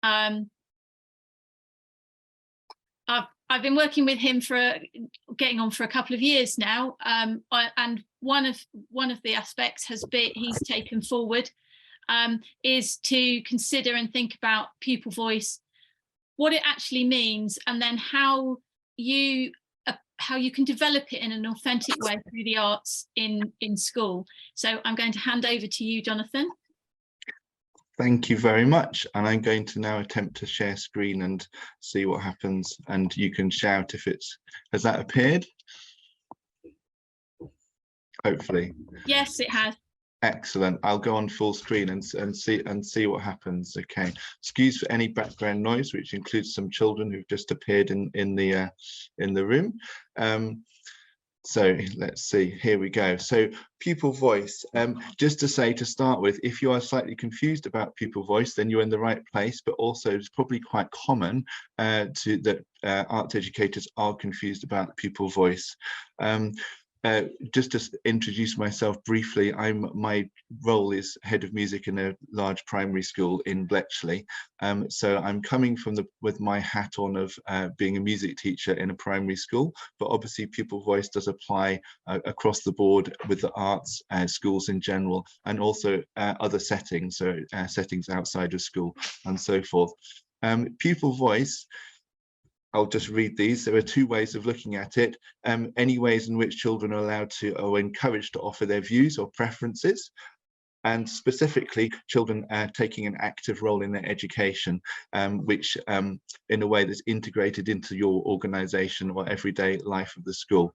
I've been working with him for getting on for a couple of years now, and one of the aspects he's taken forward is to consider and think about pupil voice, what it actually means, and then how you can develop it in an authentic way through the arts in school. So I'm going to hand over to you, Johnathan. Thank you very much. And I'm going to now attempt to share screen and see what happens. And you can shout if has that appeared? Hopefully. Yes, it has. Excellent. I'll go on full screen and see what happens. Okay. Excuse for any background noise, which includes some children who've just appeared in the room. So let's see, here we go. So pupil voice, just to say to start with, if you are slightly confused about pupil voice, then you're in the right place, but also it's probably quite common that art educators are confused about pupil voice. Just to introduce myself briefly, my role is head of music in a large primary school in Bletchley. So I'm coming with my hat on of being a music teacher in a primary school, but obviously pupil voice does apply across the board with the arts schools in general, and also other settings, so settings outside of school and so forth. Pupil voice, I'll just read these. There are two ways of looking at it. Any ways in which children are allowed to or encouraged to offer their views or preferences, and specifically children taking an active role in their education, which in a way that's integrated into your organization or everyday life of the school,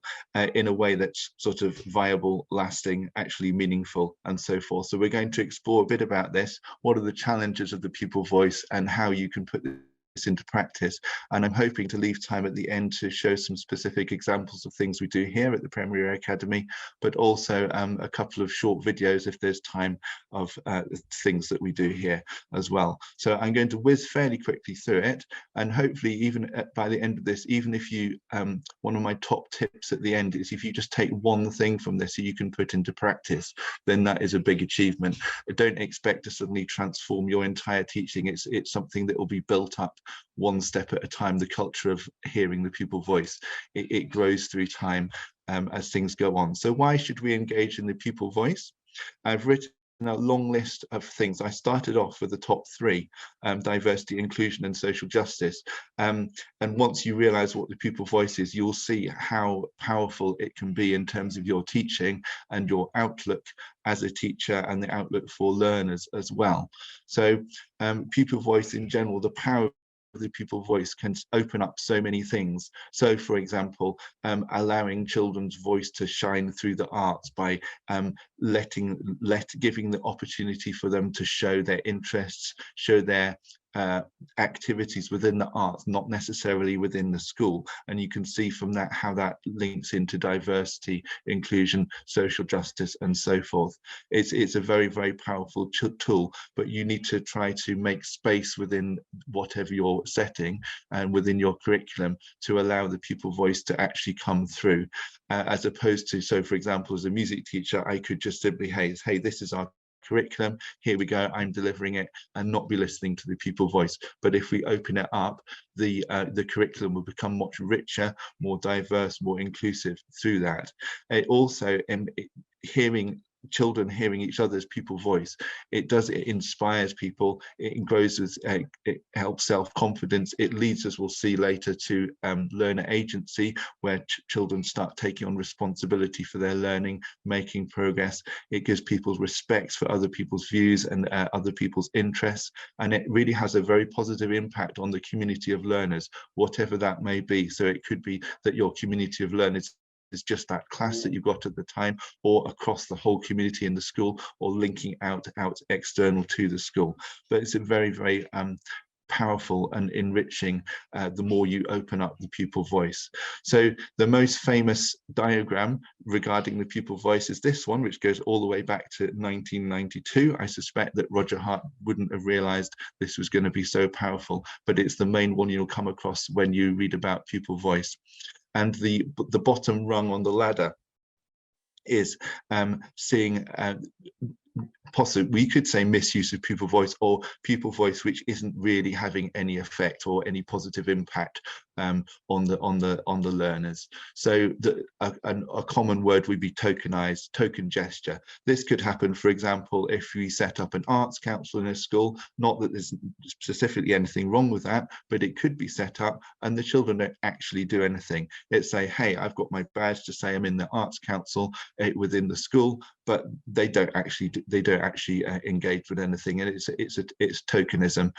in a way that's sort of viable, lasting, actually meaningful, and so forth. So we're going to explore a bit about this. What are the challenges of the pupil voice and how you can put this into practice? And I'm hoping to leave time at the end to show some specific examples of things we do here at the Primary Academy, but also a couple of short videos if there's time of things that we do here as well. So I'm going to whiz fairly quickly through it, and hopefully even by the end of this, even if you one of my top tips at the end is if you just take one thing from this that you can put into practice, then that is a big achievement. Don't expect to suddenly transform your entire teaching. It's something that will be built up one step at a time. The culture of hearing the pupil voice, it grows through time as things go on. So why should we engage in the pupil voice? I've written a long list of things. I started off with the top three: diversity, inclusion, and social justice. And once you realize what the pupil voice is, you'll see how powerful it can be in terms of your teaching and your outlook as a teacher and the outlook for learners as well. So pupil voice in general, the power the pupil voice can open up so many things. So for example, allowing children's voice to shine through the arts by giving the opportunity for them to show their interests, show their activities within the arts, not necessarily within the school. And you can see from that how that links into diversity, inclusion, social justice, and so forth. It's a very, very powerful tool, but you need to try to make space within whatever you're setting and within your curriculum to allow the pupil voice to actually come through, as opposed to, so for example, as a music teacher, I could just simply, hey, this is our curriculum, here we go, I'm delivering it, and not be listening to the pupil voice. But if we open it up, the curriculum will become much richer, more diverse, more inclusive through that. It also, children hearing each other's pupil voice, it inspires people, it grows with it helps self-confidence, it leads, as we'll see later, to learner agency, where children start taking on responsibility for their learning, making progress. It gives people respect for other people's views and other people's interests, and it really has a very positive impact on the community of learners, whatever that may be. So it could be that your community of learners is just that class that you got at the time, or across the whole community in the school, or linking out external to the school. But it's a very, very powerful and enriching the more you open up the pupil voice. So the most famous diagram regarding the pupil voice is this one, which goes all the way back to 1992. I suspect that Roger Hart wouldn't have realized this was going to be so powerful, but it's the main one you'll come across when you read about pupil voice. And the bottom rung on the ladder is seeing possibly we could say misuse of pupil voice, or pupil voice which isn't really having any effect or any positive impact on the learners. So a common word would be tokenized, token gesture. This could happen, for example, if we set up an arts council in a school. Not that there's specifically anything wrong with that, but it could be set up and the children don't actually do anything. It's say, hey, I've got my badge to say I'm in the arts council within the school, but they don't actually engage with anything. And it's tokenism,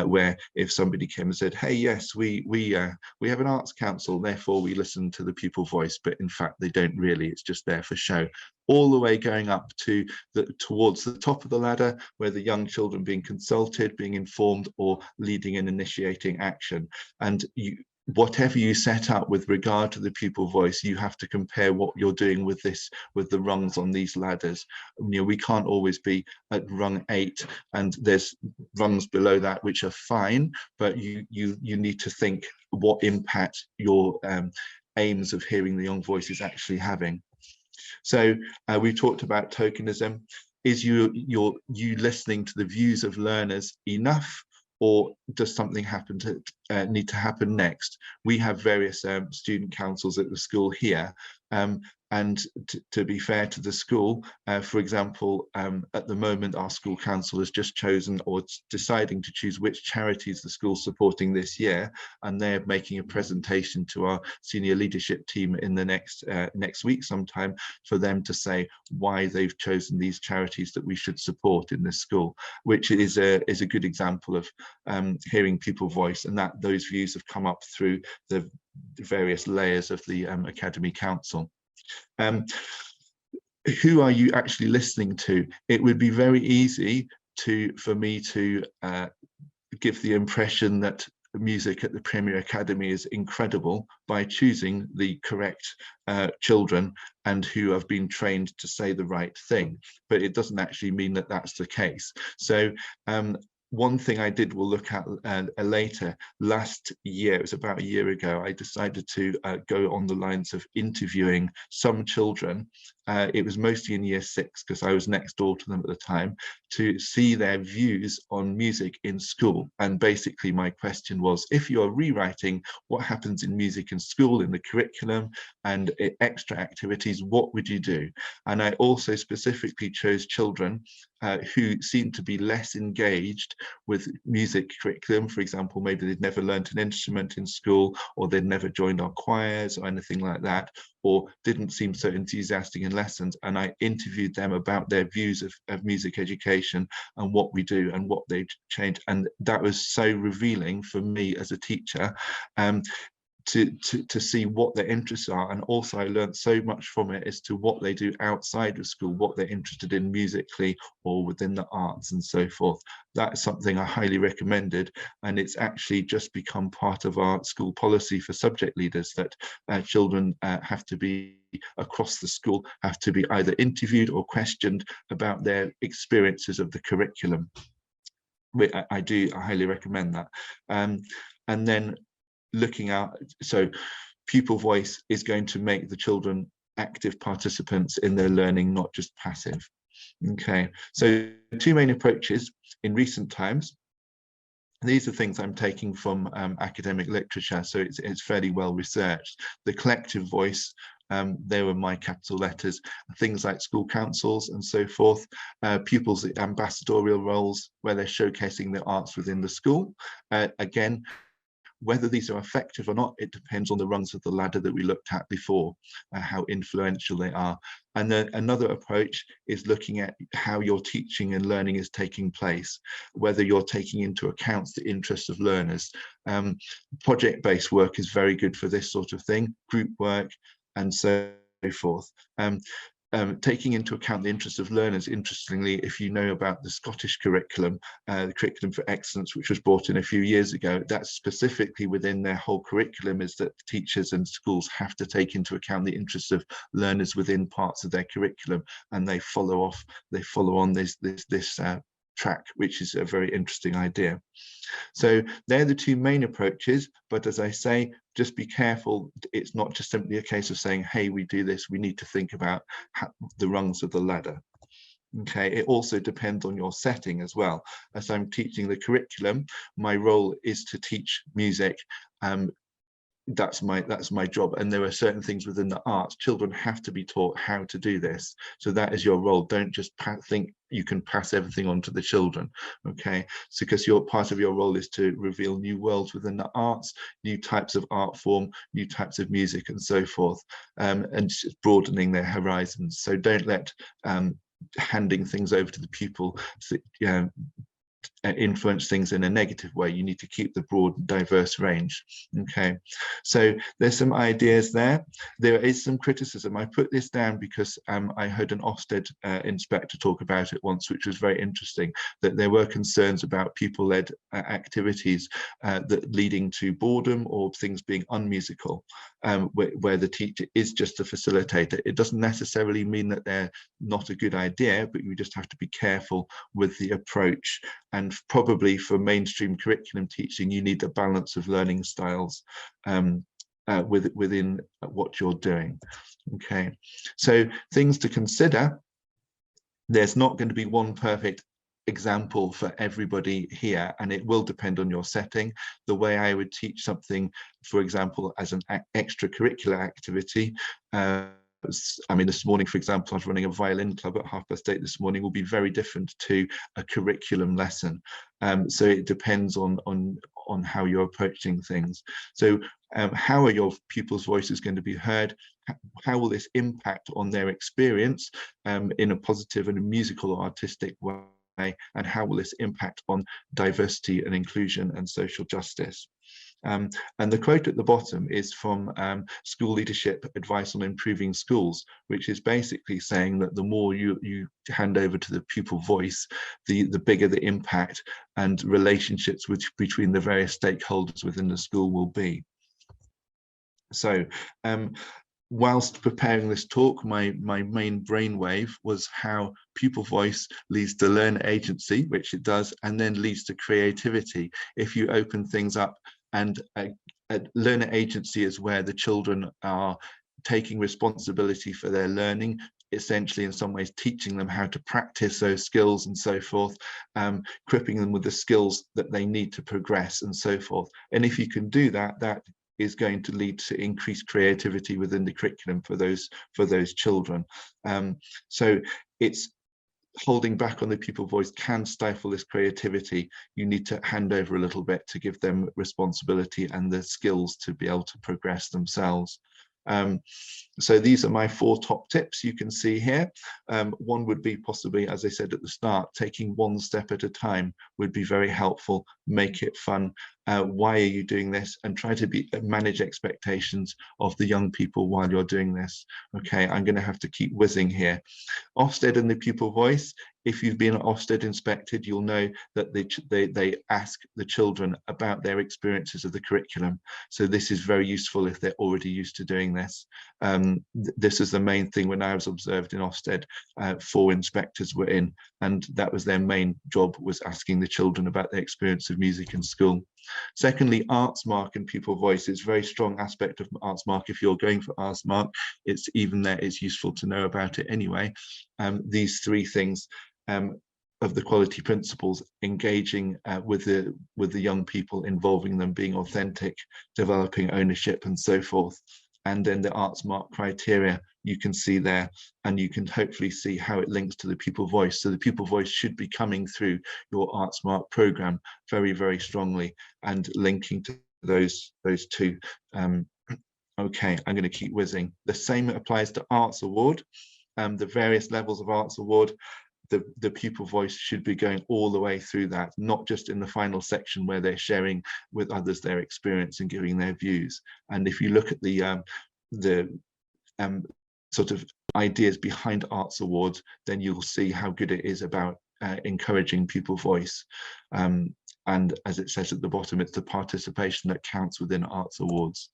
where if somebody came and said, hey, yes, we have an arts council, therefore we listen to the pupil voice, but in fact they don't really. It's just there for show. All the way going up to towards the top of the ladder, where the young children being consulted, being informed, or leading and initiating action. And whatever you set up with regard to the pupil voice, you have to compare what you're doing with the rungs on these ladders. We can't always be at rung 8 and there's rungs below that which are fine, but you need to think what impact your aims of hearing the young voice is actually having. So we talked about tokenism. Is you listening to the views of learners enough, or does something need to happen next? We have various student councils at the school here, and to be fair to the school, for example, at the moment our school council has just chosen, or deciding to choose, which charities the school's supporting this year, and they're making a presentation to our senior leadership team in the next week sometime, for them to say why they've chosen these charities that we should support in this school, which is a good example of hearing pupil voice, and that those views have come up through the various layers of the Academy Council. Who are you actually listening to? It would be very easy for me to give the impression that music at the Premier Academy is incredible by choosing the correct children and who have been trained to say the right thing, but it doesn't actually mean that that's the case. So one thing I will look at later. Last year, it was about a year ago, I decided to go on the lines of interviewing some children. It was mostly in year 6, because I was next door to them at the time, to see their views on music in school. And basically my question was, if you're rewriting what happens in music in school, in the curriculum and extra activities, what would you do? And I also specifically chose children who seemed to be less engaged with music curriculum. For example, maybe they'd never learned an instrument in school, or they'd never joined our choirs or anything like that, or didn't seem so enthusiastic in lessons. And I interviewed them about their views of music education and what we do and what they've changed. And that was so revealing for me as a teacher, to see what their interests are. And also I learned so much from it as to what they do outside of school, what they're interested in musically or within the arts and so forth. That's something I highly recommended, and it's actually just become part of our school policy for subject leaders, that children have to be across the school, have to be either interviewed or questioned about their experiences of the curriculum. I highly recommend that. And then looking out, so pupil voice is going to make the children active participants in their learning, not just passive. Okay, so 2 main approaches in recent times. These are things I'm taking from academic literature, so it's fairly well researched. The collective voice, there were my capital letters, things like school councils and so forth, pupils' ambassadorial roles, where they're showcasing their arts within the school. Again, whether these are effective or not, it depends on the rungs of the ladder that we looked at before, how influential they are. And then another approach is looking at how your teaching and learning is taking place, whether you're taking into account the interests of learners. Project-based work is very good for this sort of thing, group work and so forth. Taking into account the interests of learners. Interestingly, if you know about the Scottish curriculum, the Curriculum for Excellence, which was brought in a few years ago, that's specifically within their whole curriculum, is that teachers and schools have to take into account the interests of learners within parts of their curriculum, and they follow on this track, which is a very interesting idea. So they're the 2 main approaches, but as I say, just be careful. It's not just simply a case of saying, hey, we do this. We need to think about the rungs of the ladder. Okay, it also depends on your setting as well. As I'm teaching the curriculum, my role is to teach music. That's my job, and there are certain things within the arts. Children have to be taught how to do this, so that is your role. Don't just think you can pass everything on to the children. Okay, so because your part of your role is to reveal new worlds within the arts, new types of art form, new types of music, and so forth, and just broadening their horizons. So don't let handing things over to the pupil influence things in a negative way. You need to keep the broad and diverse range. Okay, so there's some ideas there. There is some criticism. I put this down because I heard an Ofsted inspector talk about it once, which was very interesting, that there were concerns about pupil-led activities that leading to boredom or things being unmusical, where the teacher is just a facilitator. It doesn't necessarily mean that they're not a good idea, but you just have to be careful with the approach. And probably for mainstream curriculum teaching, you need a balance of learning styles within what you're doing. Okay, so things to consider. There's not going to be one perfect example for everybody here, and it will depend on your setting. The way I would teach something, for example, as an extracurricular activity, I mean, this morning, for example, I was running a violin club at 8:30 this morning, will be very different to a curriculum lesson. So it depends on how you're approaching things. So how are your pupils' voices going to be heard? How will this impact on their experience in a positive and a musical or artistic way? And how will this impact on diversity and inclusion and social justice? And the quote at the bottom is from School Leadership Advice on Improving Schools, which is basically saying that the more you hand over to the pupil voice, the bigger the impact and relationships between the various stakeholders within the school will be. So whilst preparing this talk, my main brainwave was how pupil voice leads to learner agency, which it does, and then leads to creativity. If you open things up, and learner agency is where the children are taking responsibility for their learning, essentially in some ways teaching them how to practice those skills and so forth, equipping them with the skills that they need to progress and so forth. And if you can do that, that is going to lead to increased creativity within the curriculum for those children. So it's holding back on the pupil voice can stifle this creativity. You need to hand over a little bit to give them responsibility and the skills to be able to progress themselves. So these are my 4 top tips you can see here. One would be possibly, as I said at the start, taking one step at a time would be very helpful. Make it fun. Why are you doing this? And try to manage expectations of the young people while you're doing this. Okay, I'm going to have to keep whizzing here. Ofsted and the pupil voice. If you've been Ofsted inspected, you'll know that they ask the children about their experiences of the curriculum. So this is very useful if they're already used to doing this. This is the main thing when I was observed in Ofsted. 4 inspectors were in, and that was their main job, was asking the children about their experience of music in school. Secondly, arts mark and pupil voice is a very strong aspect of arts mark. If you're going for arts mark, it's even there, it's useful to know about it anyway. These 3 things of the quality principles, engaging with the young people, involving them, being authentic, developing ownership and so forth. And then the arts mark criteria you can see there, and you can hopefully see how it links to the pupil voice. So the pupil voice should be coming through your arts mark program very, very strongly and linking to those 2. Okay, I'm going to keep whizzing. The same applies to Arts Award. The various levels of Arts Award, the pupil voice should be going all the way through that, not just in the final section where they're sharing with others their experience and giving their views. And if you look at the sort of ideas behind Arts Awards, then you'll see how good it is about encouraging pupil voice. And as it says at the bottom, it's the participation that counts within Arts Awards.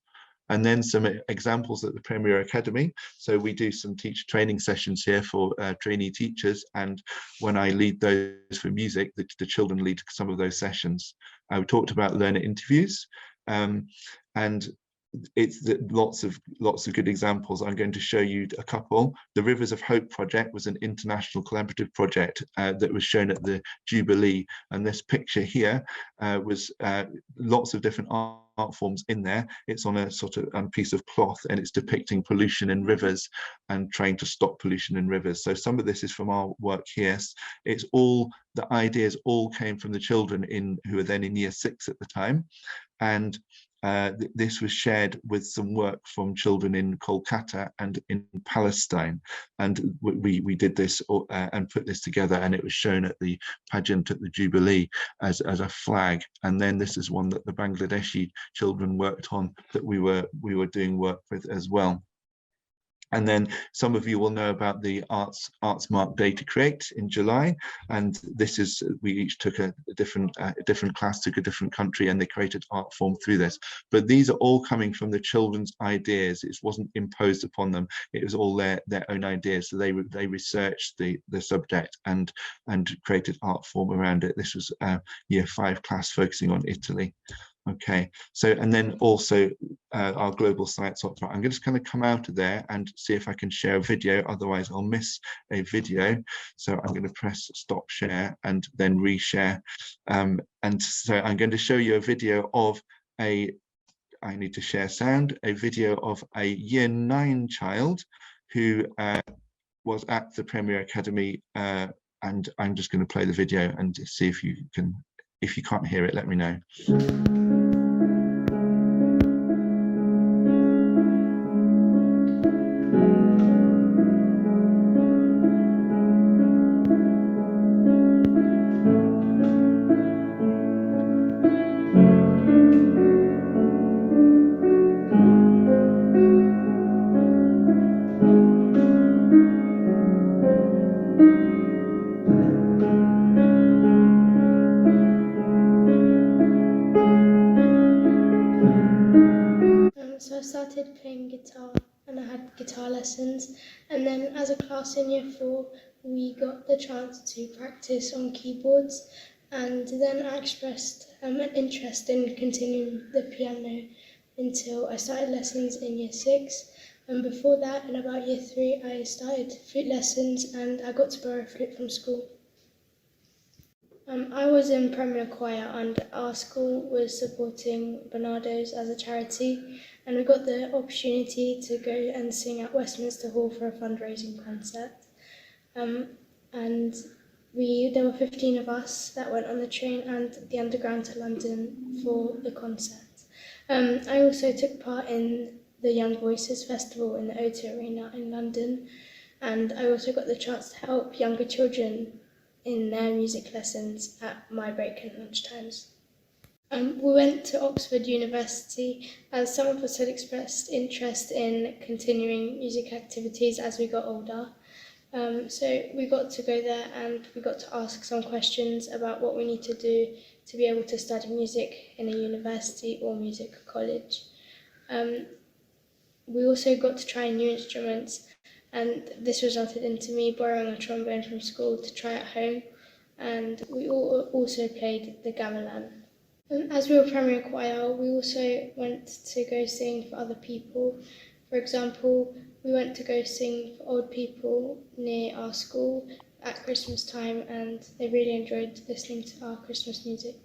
And then some examples at the Premier Academy. So we do some teacher training sessions here for trainee teachers. And when I lead those for music, the children lead some of those sessions. We talked about learner interviews. And lots of good examples. I'm going to show you a couple. The Rivers of Hope project was an international collaborative project that was shown at the Jubilee, and this picture here was lots of different art forms in there. It's on a sort of piece of cloth, and it's depicting pollution in rivers and trying to stop pollution in rivers. So some of this is from our work here. It's all, the ideas all came from the children who were then in year 6 at the time, and this was shared with some work from children in Kolkata and in Palestine, and we did this and put this together, and it was shown at the pageant at the Jubilee as a flag. And then this is one that the Bangladeshi children worked on that we were doing work with as well. And then some of you will know about the Arts Mark Day to Create in July, and this is, we each took a different class, took a different country, and they created art form through this. But these are all coming from the children's ideas. It wasn't imposed upon them. It was all their own ideas. So they researched the subject and created art form around it. This was a year 5 class focusing on Italy. Okay, so, and then also our global science opera. I'm just going to come out of there and see if I can share a video, otherwise I'll miss a video. So I'm going to press stop share and then reshare. And so I'm going to show you a video of I need to share sound, a video of a year 9 child who was at the Premier Academy, and I'm just going to play the video and see if you can, if you can't hear it, let me know. So I started playing guitar and I had guitar lessons, and then as a class in year 4 we got the chance to practice on keyboards, and then I expressed an interest in continuing the piano until I started lessons in year 6, and before that in about year 3 I started flute lessons and I got to borrow a flute from school. I was in Premier Choir and our school was supporting Barnardo's as a charity, and we got the opportunity to go and sing at Westminster Hall for a fundraising concert. And there were 15 of us that went on the train and the underground to London for the concert. I also took part in the Young Voices Festival in the O2 Arena in London, and I also got the chance to help younger children in their music lessons at my break and lunch times. We went to Oxford University as some of us had expressed interest in continuing music activities as we got older. So we got to go there and we got to ask some questions about what we need to do to be able to study music in a university or music college. We also got to try new instruments, and this resulted into me borrowing a trombone from school to try at home, and we also played the gamelan. As we were primary choir, we also went to go sing for other people. For example, we went to go sing for old people near our school at Christmas time, and they really enjoyed listening to our Christmas music.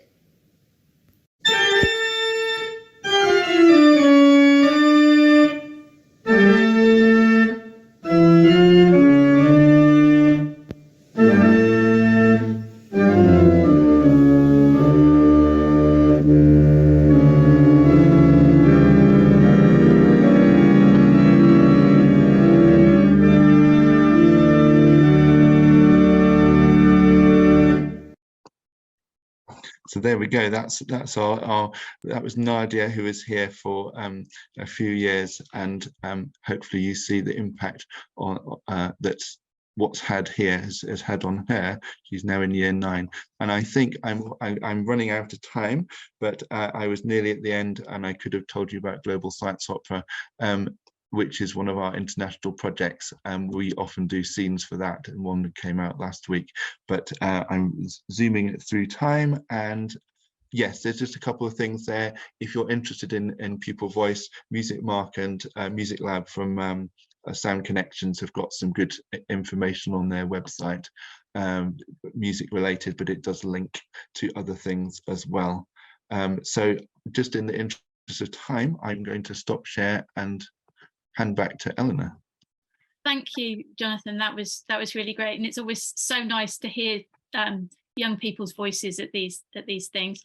So there we go. That was Nadia, who was here for a few years, and hopefully you see the impact on that what's had here has had on her. She's now in year 9, and I think I'm running out of time, but I was nearly at the end, and I could have told you about Global Science Opera, which is one of our international projects, and we often do scenes for that, and one that came out last week. But I'm zooming it through time, and yes, there's just a couple of things there. If you're interested in Pupil Voice, Music Mark and Music Lab from Sound Connections have got some good information on their website, music related, but it does link to other things as well. So just in the interest of time, I'm going to stop share and hand back to Eleanor. Thank you, Jonathan. That was really great, and it's always so nice to hear young people's voices at these things.